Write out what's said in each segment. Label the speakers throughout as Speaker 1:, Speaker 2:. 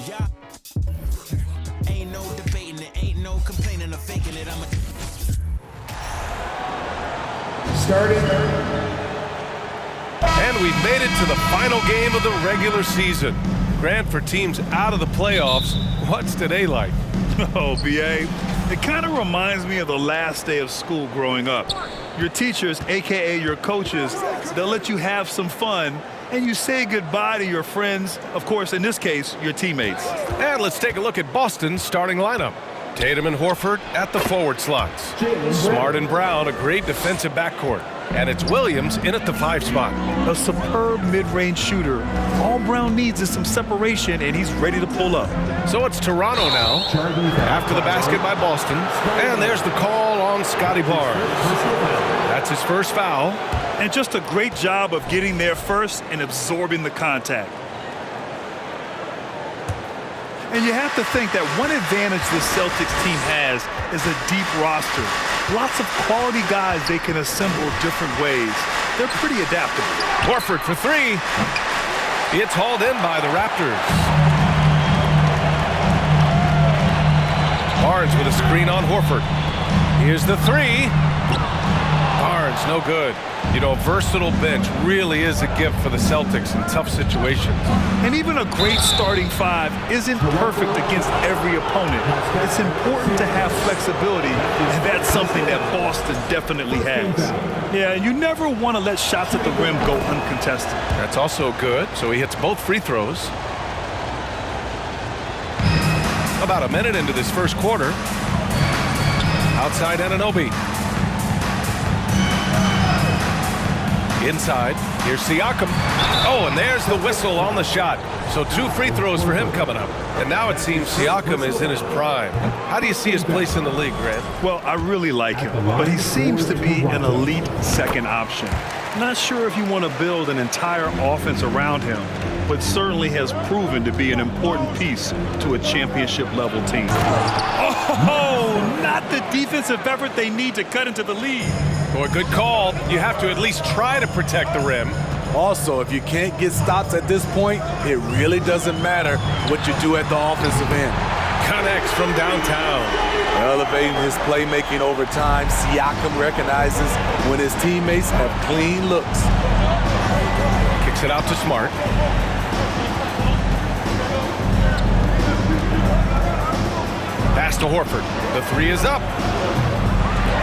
Speaker 1: Yeah. Ain't no debating it, ain't no complaining or faking it.
Speaker 2: Starting.
Speaker 3: And we've made it to the final game of the regular season. Grant, for teams out of the playoffs, what's today like?
Speaker 4: Oh, B.A., it kind of reminds me of the last day of school growing up. Your teachers, a.k.a. your coaches, they'll let you have some fun, and you say goodbye to your friends, of course, in this case, your teammates.
Speaker 3: And let's take a look at Boston's starting lineup. Tatum and Horford at the forward slots. Smart and Brown, a great defensive backcourt. And it's Williams in at the 5 spot.
Speaker 4: A superb mid-range shooter. All Brown needs is some separation, and he's ready to pull up.
Speaker 3: So it's Toronto now, after the basket by Boston. And there's the call on Scotty Barnes. That's his first foul.
Speaker 4: And just a great job of getting there first and absorbing the contact. And you have to think that one advantage this Celtics team has is a deep roster. Lots of quality guys they can assemble different ways. They're pretty adaptable.
Speaker 3: Horford for 3. It's hauled in by the Raptors. Barnes with a screen on Horford. Here's the 3. Barnes, no good. You know, a versatile bench really is a gift for the Celtics in tough situations.
Speaker 4: And even a great starting 5 isn't perfect against every opponent. It's important to have flexibility, and that's something that Boston definitely has. Yeah, you never want to let shots at the rim go uncontested.
Speaker 3: That's also good, so he hits both free throws. About a minute into this first quarter. Outside Anunoby. Inside, here's Siakam. Oh, and there's the whistle on the shot. So 2 free throws for him coming up. And now it seems Siakam is in his prime. How do you see his place in the league, Grant?
Speaker 4: Well, I really like him, but he seems to be an elite second option. Not sure if you want to build an entire offense around him, but certainly has proven to be an important piece to a championship-level team. Oh, not the defensive effort they need to cut into the lead.
Speaker 3: Boy, good call. You have to at least try to protect the rim.
Speaker 5: Also, if you can't get stops at this point, it really doesn't matter what you do at the offensive end.
Speaker 3: Connects from downtown.
Speaker 5: Elevating his playmaking over time, Siakam recognizes when his teammates have clean looks.
Speaker 3: Kicks it out to Smart. Pass to Horford. The 3 is up.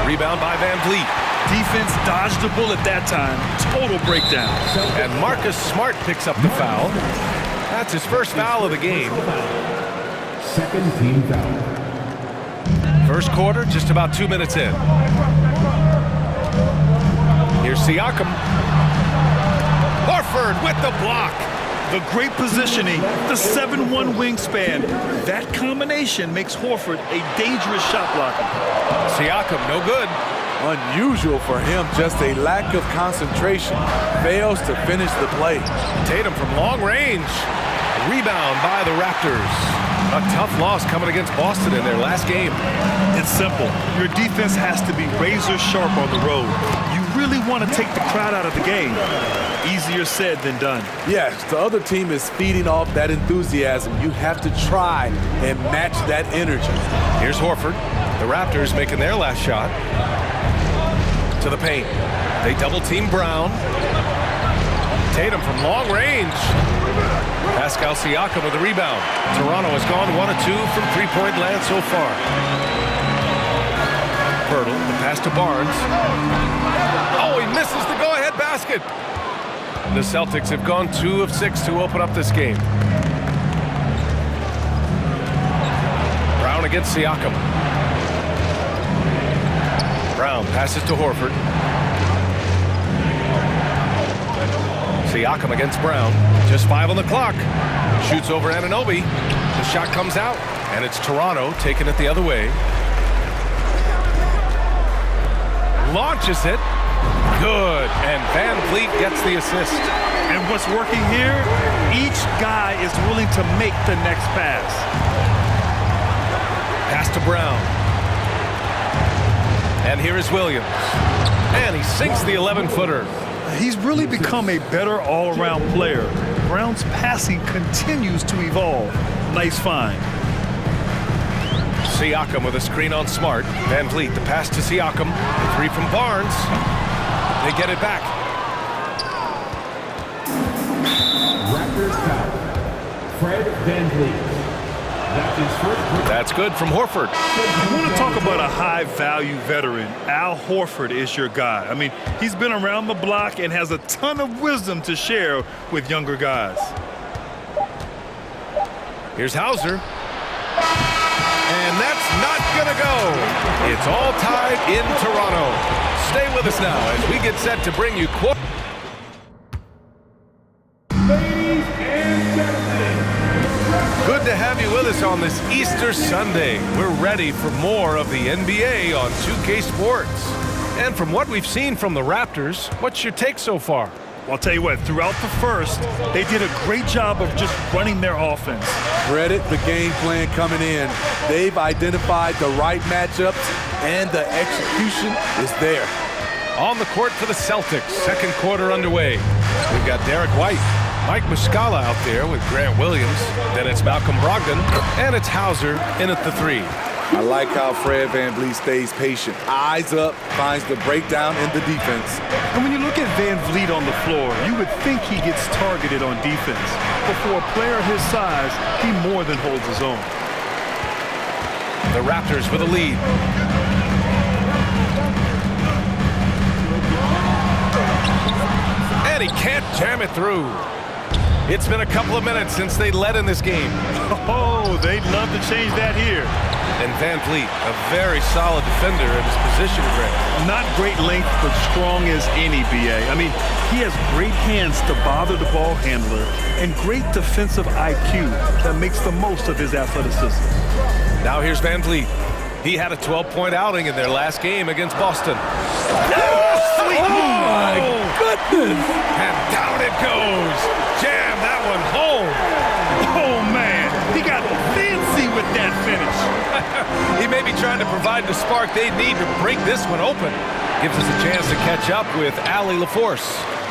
Speaker 3: Rebound by Van Vliet.
Speaker 4: Defense dodged the bullet that time. Total breakdown.
Speaker 3: And Marcus Smart picks up the foul. That's his first foul of the game.
Speaker 2: Second team foul.
Speaker 3: First quarter, just about 2 minutes in. Here's Siakam. Horford with the block.
Speaker 4: The great positioning, the 7'1" wingspan. That combination makes Horford a dangerous shot blocker.
Speaker 3: Siakam, no good.
Speaker 5: Unusual for him, just a lack of concentration. Fails to finish the play.
Speaker 3: Tatum from long range. Rebound by the Raptors. A tough loss coming against Boston in their last game.
Speaker 4: It's simple. Your defense has to be razor sharp on the road. You really want to take the crowd out of the game. Easier said than done.
Speaker 5: Yes, the other team is feeding off that enthusiasm. You have to try and match that energy.
Speaker 3: Here's Horford. The Raptors making their last shot. To the paint. They double-team Brown. Tatum from long range. Pascal Siakam with the rebound. Toronto has gone 1 of 2 from three-point land so far. Pirtle, the pass to Barnes. Oh, he misses the go-ahead basket. The Celtics have gone 2 of 6 to open up this game. Brown against Siakam. Brown passes to Horford. Siakam against Brown. Just 5 on the clock. Shoots over Anunoby. The shot comes out, and it's Toronto taking it the other way. Launches it. Good. And Van Vliet gets the assist.
Speaker 4: And what's working here? Each guy is willing to make the next pass.
Speaker 3: Pass to Brown. And here is Williams. And he sinks the 11-footer.
Speaker 4: He's really become a better all-around player. Brown's passing continues to evolve. Nice find.
Speaker 3: Siakam with a screen on Smart. Van Vliet, the pass to Siakam. The three from Barnes. They get it back.
Speaker 2: Raptors foul. Fred Van Vliet. That's his first.
Speaker 3: That's good from Horford.
Speaker 4: You want to talk about a high-value veteran. Al Horford is your guy. I mean, he's been around the block and has a ton of wisdom to share with younger guys.
Speaker 3: Here's Hauser. And that's not going to go. It's all tied in Toronto. Stay with us now as we get set to bring you
Speaker 2: Ladies and gentlemen.
Speaker 3: Good to have you with us on this Easter Sunday. We're ready for more of the NBA on 2K Sports. And from what we've seen from the Raptors, what's your take so far?
Speaker 4: I'll tell you what, throughout the first, they did a great job of just running their offense.
Speaker 5: Credit the game plan coming in. They've identified the right matchups, and the execution is there.
Speaker 3: On the court for the Celtics, second quarter underway. We've got Derek White, Mike Muscala out there with Grant Williams. Then it's Malcolm Brogdon, and it's Hauser in at the three.
Speaker 5: I like how Fred Van Vliet stays patient. Eyes up, finds the breakdown in the defense.
Speaker 4: And when you look at Van Vliet on the floor, you would think he gets targeted on defense. But for a player his size, he more than holds his own.
Speaker 3: The Raptors with a lead. And he can't jam it through. It's been a couple of minutes since they led in this game.
Speaker 4: Oh, they'd love to change that here.
Speaker 3: And Van Vliet, a very solid defender in his position grade.
Speaker 4: Not great length, but strong as any, BA. I mean, he has great hands to bother the ball handler and great defensive IQ that makes the most of his athleticism.
Speaker 3: Now here's Van Vliet. He had a 12-point outing in their last game against Boston.
Speaker 5: Oh, my goodness!
Speaker 3: And down it goes. Jam that one home.
Speaker 4: Oh, man. He got fancy with that finish.
Speaker 3: He may be trying to provide the spark they need to break this one open. Gives us a chance to catch up with Allie LaForce.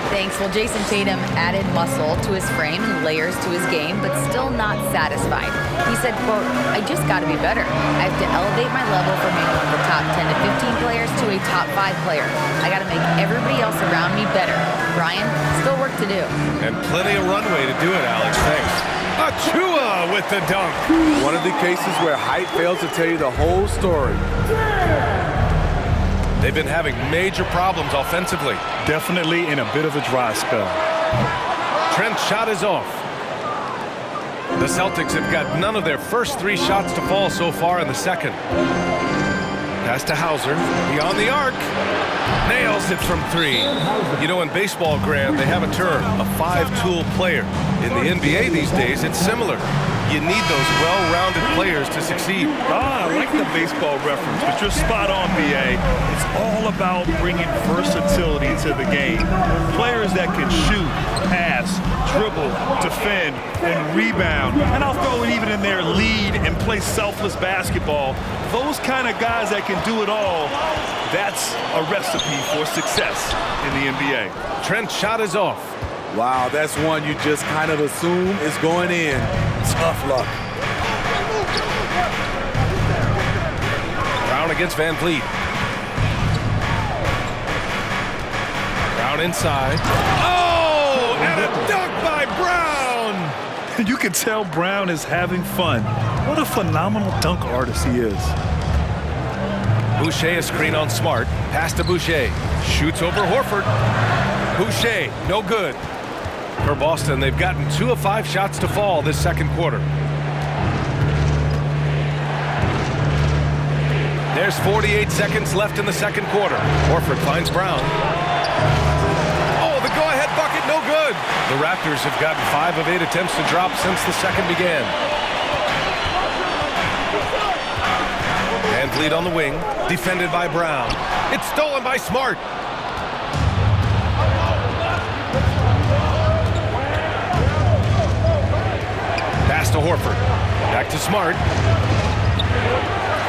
Speaker 6: Thanks. Well, Jason Tatum added muscle to his frame and layers to his game, but still not satisfied. He said, quote, "I just got to be better. I have to elevate my level from being one of the top 10 to 15 players to a top 5 player. I got to make everybody else around me better. Brian, still work to do."
Speaker 3: And plenty of runway to do it, Alex. Thanks. Achua with the dunk.
Speaker 5: One of the cases where height fails to tell you the whole story.
Speaker 3: They've been having major problems offensively.
Speaker 4: Definitely in a bit of a dry spell.
Speaker 3: Trent's shot is off. The Celtics have got none of their first 3 shots to fall so far in the second. Pass to Hauser, beyond the arc. Nails it from 3. You know, in baseball, Graham, they have a term, a 5-tool player. In the NBA these days, it's similar. You need those well-rounded players to succeed.
Speaker 4: I like the baseball reference, but you're spot on, BA. It's all about bringing versatility to the game. Players that can shoot, pass, dribble, defend, and rebound. And I'll throw it even in there, lead and play selfless basketball. Those kind of guys that can do it all, that's a recipe for success in the NBA.
Speaker 3: Trent's shot is off.
Speaker 5: Wow, that's one you just kind of assume is going in. Tough luck.
Speaker 3: Brown against Van Vliet. Brown inside. Oh, and a dunk by Brown!
Speaker 4: You can tell Brown is having fun. What a phenomenal dunk artist he is.
Speaker 3: Boucher a screen on Smart. Pass to Boucher. Shoots over Horford. Boucher, no good. For Boston, they've gotten 2 of 5 shots to fall this second quarter. There's 48 seconds left in the second quarter. Horford finds Brown. Oh, the go-ahead bucket, no good. The Raptors have gotten 5 of 8 attempts to drop since the second began. Van Vliet on the wing, defended by Brown. It's stolen by Smart. Pass to Horford. Back to Smart.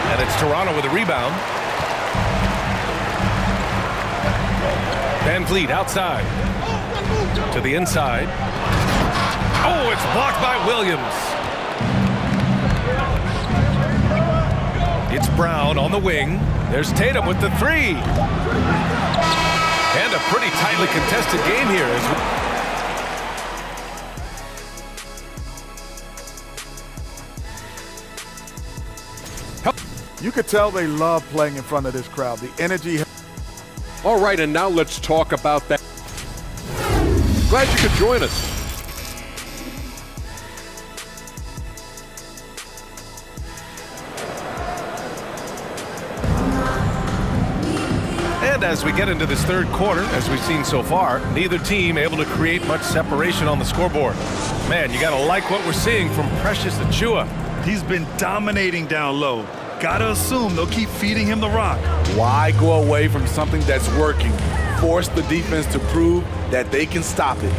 Speaker 3: And it's Toronto with a rebound. Van Vliet outside. To the inside. Oh, it's blocked by Williams. It's Brown on the wing. There's Tatum with the three. And a pretty tightly contested game here.
Speaker 7: You could tell they love playing in front of this crowd. The energy.
Speaker 8: All right, and now let's talk about that. Glad you could join us.
Speaker 3: And as we get into this third quarter, as we've seen so far, neither team able to create much separation on the scoreboard. Man, you got to like what we're seeing from Precious Achiuwa.
Speaker 4: He's been dominating down low. Gotta assume they'll keep feeding him the rock.
Speaker 5: Why go away from something that's working? Force the defense to prove that they can stop it.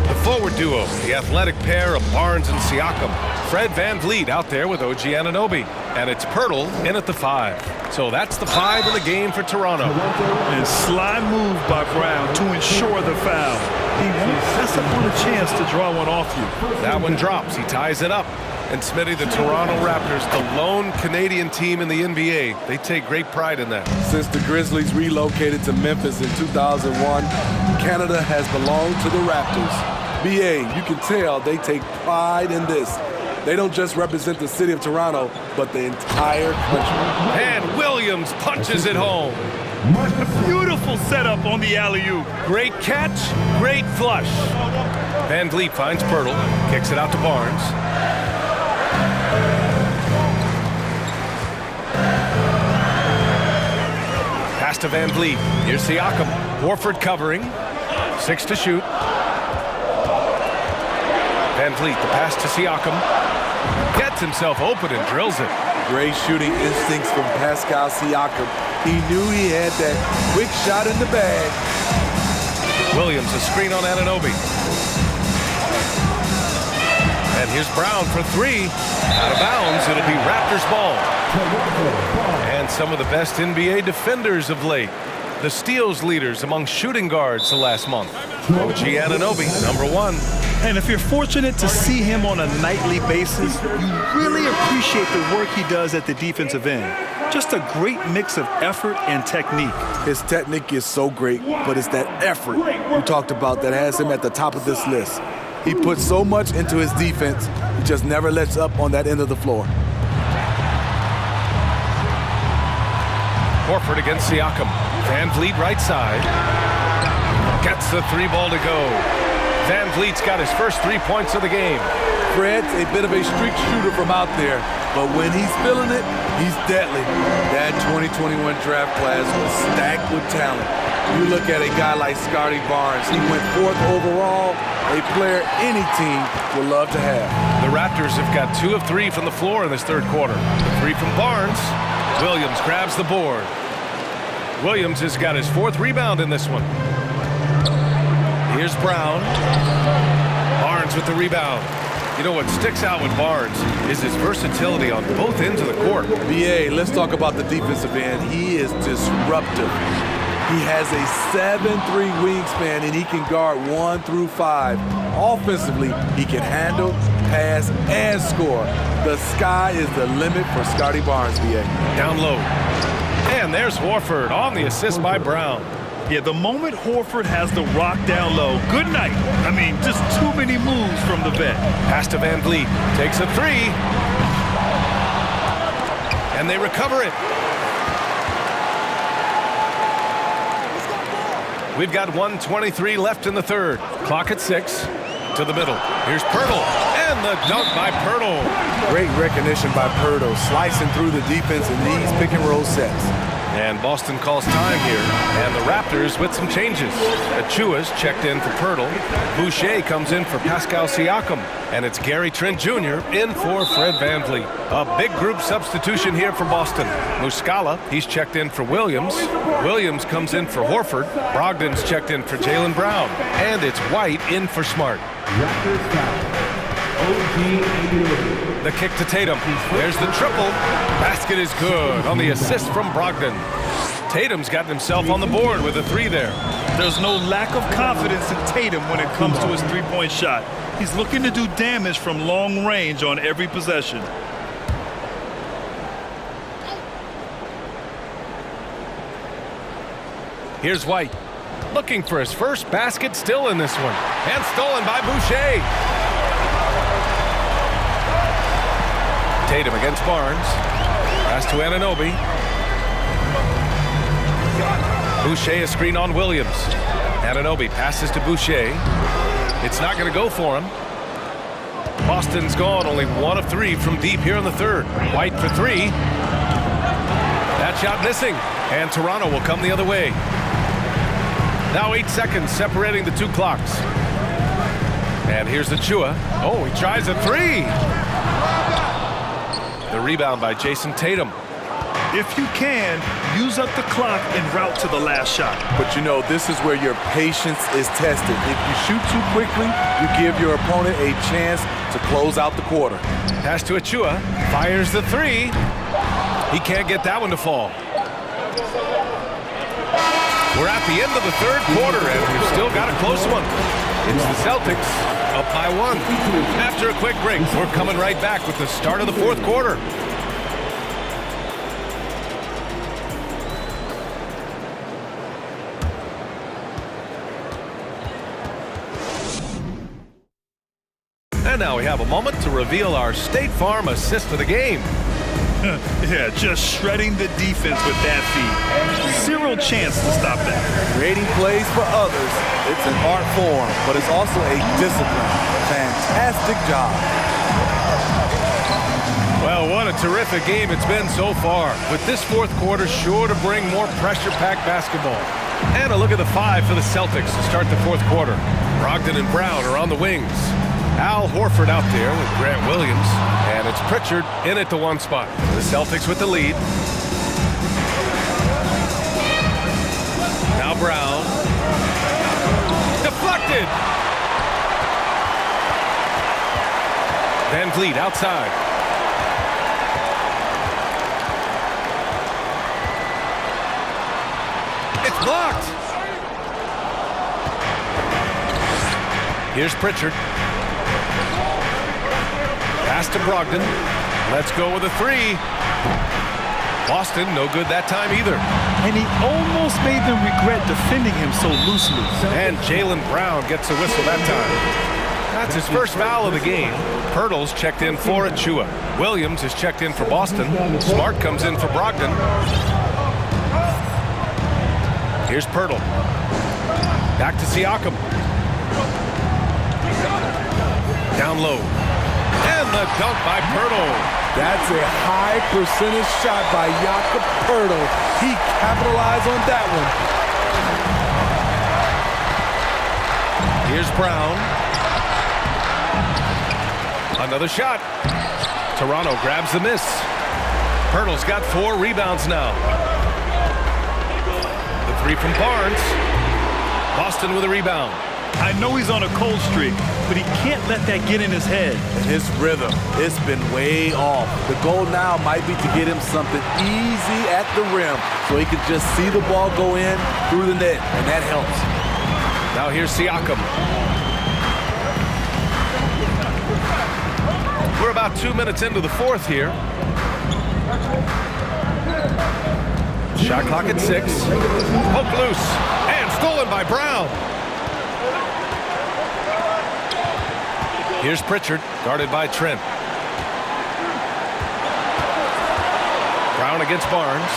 Speaker 3: The forward duo, the athletic pair of Barnes and Siakam. Fred Van Vliet out there with OG Anunoby. And it's Pirtle in at the 5. So that's the 5 in the game for Toronto.
Speaker 4: And sly move by Brown to ensure the foul. He won't pass up on a chance to draw one off you.
Speaker 3: That one drops. He ties it up. And Smitty, the Toronto Raptors, the lone Canadian team in the NBA, they take great pride in that.
Speaker 5: Since the Grizzlies relocated to Memphis in 2001, Canada has belonged to the Raptors. BA, you can tell they take pride in this. They don't just represent the city of Toronto, but the entire country.
Speaker 3: And Williams punches it home.
Speaker 4: A beautiful setup on the alley-oop.
Speaker 3: Great catch, great flush. Van Vliet finds Pirtle, kicks it out to Barnes. Pass to Van Vliet. Here's Siakam. Horford covering. 6 to shoot. Van Vliet, the pass to Siakam. Gets himself open and drills it.
Speaker 5: Great shooting instincts from Pascal Siakam. He knew he had that quick shot in the bag.
Speaker 3: Williams, a screen on Anunoby. And here's Brown for 3. Out of bounds, it'll be Raptors ball. And some of the best NBA defenders of late. The steals leaders among shooting guards the last month. OG Anunoby, number 1.
Speaker 4: And if you're fortunate to see him on a nightly basis, you really appreciate the work he does at the defensive end. Just a great mix of effort and technique.
Speaker 5: His technique is so great, but it's that effort we talked about that has him at the top of this list. He puts so much into his defense, he just never lets up on that end of the floor.
Speaker 3: Horford against Siakam. Van Vliet right side. Gets the 3 ball to go. Van Vliet's got his first 3 points of the game.
Speaker 5: Fred's a bit of a streak shooter from out there, but when he's feeling it, he's deadly. That 2021 draft class was stacked with talent. You look at a guy like Scotty Barnes, he went 4th overall, a player any team would love to have.
Speaker 3: The Raptors have got 2 of 3 from the floor in this third quarter. The 3 from Barnes. Williams grabs the board. Williams has got his 4th rebound in this one. Here's Brown. Barnes with the rebound. You know what sticks out with Barnes is his versatility on both ends of the court.
Speaker 5: BA, let's talk about the defensive end. He is disruptive. He has a 7'3" wingspan and he can guard 1 through 5. Offensively, he can handle, pass, and score. The sky is the limit for Scotty Barnes, BA.
Speaker 3: Down low. And there's Horford on the assist by Brown.
Speaker 4: Yeah, the moment Horford has the rock down low, good night. I mean, just too many moves from the vet.
Speaker 3: Pass to Van Vliet. Takes a 3. And they recover it. We've got 1:23 left in the third. Clock at 6. To the middle. Here's Pirtle. And the dunk by Pirtle.
Speaker 5: Great recognition by Pirtle, slicing through the defense in these pick-and-roll sets.
Speaker 3: And Boston calls time here. And the Raptors with some changes. Achiuwa's checked in for Pirtle. Boucher comes in for Pascal Siakam. And it's Gary Trent Jr. in for Fred Van Vliet. A big group substitution here for Boston. Muscala, he's checked in for Williams. Williams comes in for Horford. Brogdon's checked in for Jaylen Brown. And it's White in for Smart.
Speaker 2: Raptors foul. OG.
Speaker 3: The kick to Tatum. There's the triple. Basket is good on the assist from Brogdon. Tatum's gotten himself on the board with a 3 there.
Speaker 4: There's no lack of confidence in Tatum when it comes to his three-point shot. He's looking to do damage from long range on every possession.
Speaker 3: Here's White, looking for his first basket, still in this one. And stolen by Boucher. Tatum against Barnes. Pass to Anunoby. Boucher a screen on Williams. Anunoby passes to Boucher. It's not going to go for him. Boston's gone only 1 of 3 from deep here in the third. White for 3. That shot missing. And Toronto will come the other way. Now 8 seconds separating the 2 clocks. And here's Achua. Oh, he tries a 3. The rebound by Jason Tatum.
Speaker 4: If you can, use up the clock en route to the last shot.
Speaker 5: But you know, this is where your patience is tested. If you shoot too quickly, you give your opponent a chance to close out the quarter.
Speaker 3: Pass to Achua. Fires the 3. He can't get that one to fall. We're at the end of the third quarter, and we've still got a close one. It's the Celtics up by 1. After a quick break, we're coming right back with the start of the fourth quarter. And now we have a moment to reveal our State Farm assist of the game.
Speaker 4: Yeah, just shredding the defense with that feed. Zero chance to stop that.
Speaker 5: Creating plays for others, it's an art form, but it's also a discipline. Fantastic job.
Speaker 3: Well, what a terrific game it's been so far, with this fourth quarter sure to bring more pressure-packed basketball. And a look at the 5 for the Celtics to start the fourth quarter. Brogdon and Brown are on the wings. Al Horford out there with Grant Williams, and it's Pritchard in at the 1 spot. The Celtics with the lead. Now Brown. Deflected! Van Vliet outside. It's blocked! Here's Pritchard. Pass to Brogdon. Let's go with a 3. Boston, no good that time either.
Speaker 4: And he almost made them regret defending him so loosely.
Speaker 3: And Jaylen Brown gets a whistle that time. That's his first foul of the game. Pirtle's checked in for Achua. Williams is checked in for Boston. Smart comes in for Brogdon. Here's Pirtle. Back to Siakam. Down low. And the dunk by Pirtle.
Speaker 5: That's a high percentage shot by Jakob Pirtle. He capitalized on that one.
Speaker 3: Here's Brown. Another shot. Toronto grabs the miss. Pirtle's got 4 rebounds now. The 3 from Barnes. Boston with a rebound.
Speaker 4: I know he's on a cold streak, but he can't let that get in his head.
Speaker 5: His rhythm, it's been way off. The goal now might be to get him something easy at the rim so he can just see the ball go in through the net, and that helps.
Speaker 3: Now here's Siakam. We're about 2 minutes into the fourth here. Shot clock at 6. Poke loose and stolen by Brown. Here's Pritchard, guarded by Trent. Brown against Barnes.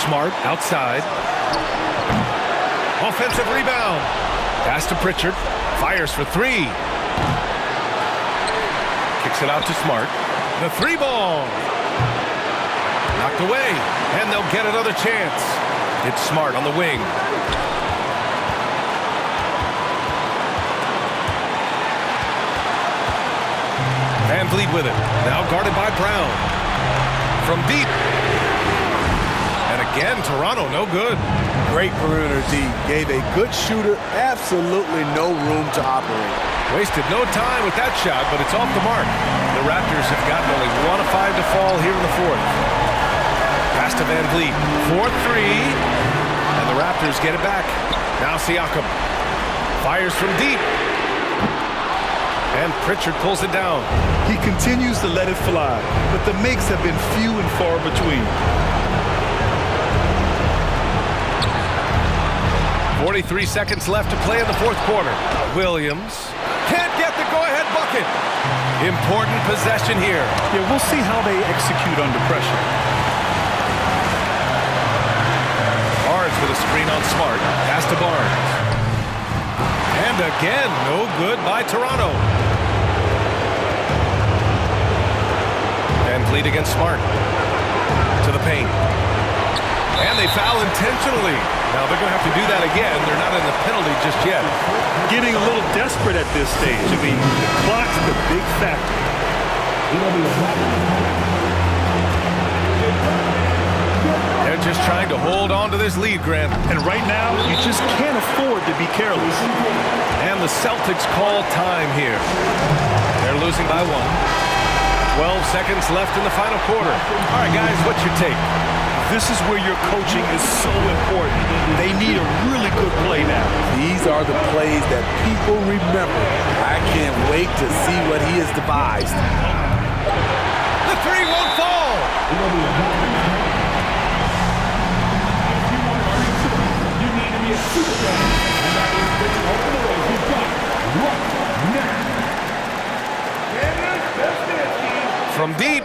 Speaker 3: Smart outside. Offensive rebound. Pass to Pritchard. Fires for 3. Kicks it out to Smart. The 3 ball. Knocked away. And they'll get another chance. It's Smart on the wing. Van Vliet with it. Now guarded by Brown. From deep. And again, Toronto no good.
Speaker 5: Great perimeter D. Gave a good shooter absolutely no room to operate.
Speaker 3: Wasted no time with that shot, but it's off the mark. The Raptors have gotten only 1 of 5 to fall here in the fourth. Pass to Van Vliet. 4-3. And the Raptors get it back. Now Siakam. Fires from deep. And Pritchard pulls it down.
Speaker 4: He continues to let it fly, but the makes have been few and far between.
Speaker 3: 43 seconds left to play in the fourth quarter. Williams can't get the go-ahead bucket. Important possession here.
Speaker 4: Yeah, we'll see how they execute under pressure.
Speaker 3: Barnes with a screen on Smart. Pass to Barnes. And again, no good by Toronto. Van Vliet against Smart. To the paint. And they foul intentionally. Now they're going to have to do that again. They're not in the penalty just yet.
Speaker 4: Getting a little desperate at this stage. I mean, the clock's the big factor.
Speaker 3: They're just trying to hold on to this lead, Grant.
Speaker 4: And right now, you just can't afford to be careless.
Speaker 3: And the Celtics call time here. They're losing by 1. 12 seconds left in the final quarter. All right, guys, what's your take?
Speaker 4: This is where your coaching is so important. They need a really good play now.
Speaker 5: These are the plays that people remember. I can't wait to see what he has devised.
Speaker 3: The three won't fall.
Speaker 2: You need to be a superstar. And that is taking over the race. You've got right now.
Speaker 3: From deep.